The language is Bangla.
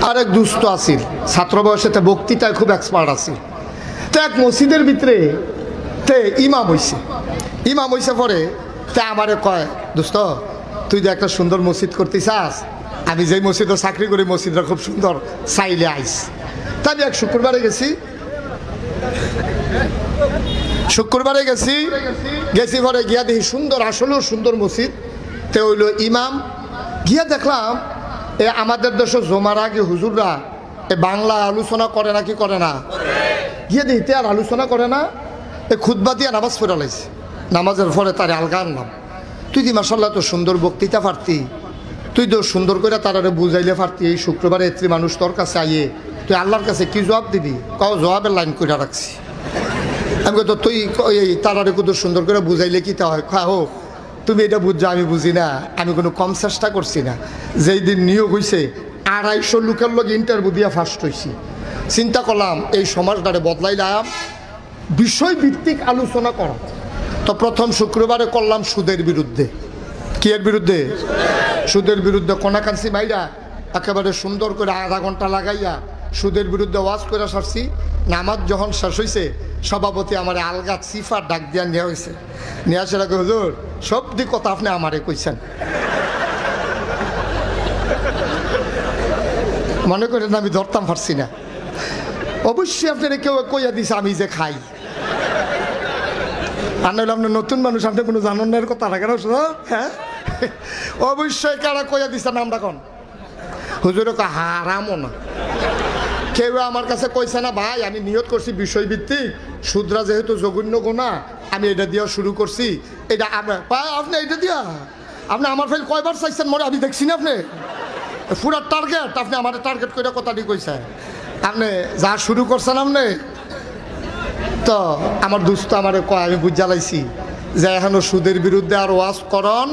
আর এক দুস্থ আছিল, ছাত্র বয়সেতে বক্তৃতায় খুব এক্সপার্ট আছিল। তো এক মসজিদের ভিতরে তে ইমাম হইছে পরে তে আমারে কয়, দোস্ত তুই যে একটা সুন্দর মসজিদ করতে চাস, আমি যেই মসজিদে চাকরি করি মসজিদটা খুব সুন্দর, চাইলে আইস। তা আমি এক শুক্রবারে গেছি পরে গিয়া দেখি সুন্দর, আসলেও সুন্দর মসজিদ। তে হইল ইমাম, গিয়া দেখলাম আমাদের দেশে জমার আগে হুজুররা বাংলা আলোচনা করে না, কি করে না, গিয়ে দিতে আর আলোচনা করে না, খুতবা দিয়া নামাজ পড়া লাইছে। নামাজের পরে তারে আলগা আনলাম, তুই দি মাসাল্লাহ তো সুন্দর বক্তৃতা পারতি, তুই তো সুন্দর করে তারারে বুঝাইলে পারতি, এই শুক্রবারে এত্রি মানুষ তোর কাছে আইয়ে তুই আল্লাহর কাছে কি জবাব দিবি? কাউ জবাবের লাইন করে রাখছি। আমি তো তুই এই তারারে কত সুন্দর করে বুঝাইলে কি তা হয়? খাও তুমি এটা বুঝছো, আমি বুঝি না, আমি কোনো কম চেষ্টা করছি না। যেই দিন নিয়োগ হয়েছে 250 লোকের লোক ইন্টারভিউ দিয়া ফার্স্ট হয়েছি। চিন্তা করলাম এই সমাজটারে বদলাইলাম, বিষয়ভিত্তিক আলোচনা করা। তো প্রথম শুক্রবারে করলাম সুদের বিরুদ্ধে। কি এর বিরুদ্ধে? সুদের বিরুদ্ধে। কোনাকান্সি মাইরা একেবারে সুন্দর করে আধা ঘন্টা লাগাইয়া সুদের বিরুদ্ধে ওয়াজ করে সারছি। নামাজ যখন শেষ হয়েছে সভাপতি আমার আলগা সিফার ডাক দিয়া নেওয়া হয়েছে। নিয়ে আসে রাখে, হুজুর সব দিক কথা আপনি আমারে কইছেন, মনে করেন আমি ধরতাম পারছি না। অবশ্যই আপনারা কেউ কইয়া দিছে আমি যে খাই, আর নইলে আপনার নতুন মানুষ, আপনি কোনো জানানোর কথা রাখেন। হ্যাঁ অবশ্যই কারা কইয়া দিছে নামটা কোন হুজুর হারামও না। কেউ আমার কাছে কইছে না ভাই আমি নিয়ত করছি বিষয়ভিত্তিক, সুদরা যেহেতু জঘন্য গোনা আমি এটা দিয়া শুরু করছি, এটা আপনি এটা দিয়া আপনি আমার ফেল কয়বার চাইছেন মনে আমি দেখছি না, আপনি পুরা টার্গেট, আপনি আমার টার্গেট করে কথাটি কইছেন, আপনি যা শুরু করছেন আপনি। তো আমার দুস্থ আমার কয়, আমি বুঝ জ্বালাইছি যে এখনো সুদের বিরুদ্ধে আর ওয়াজ করন।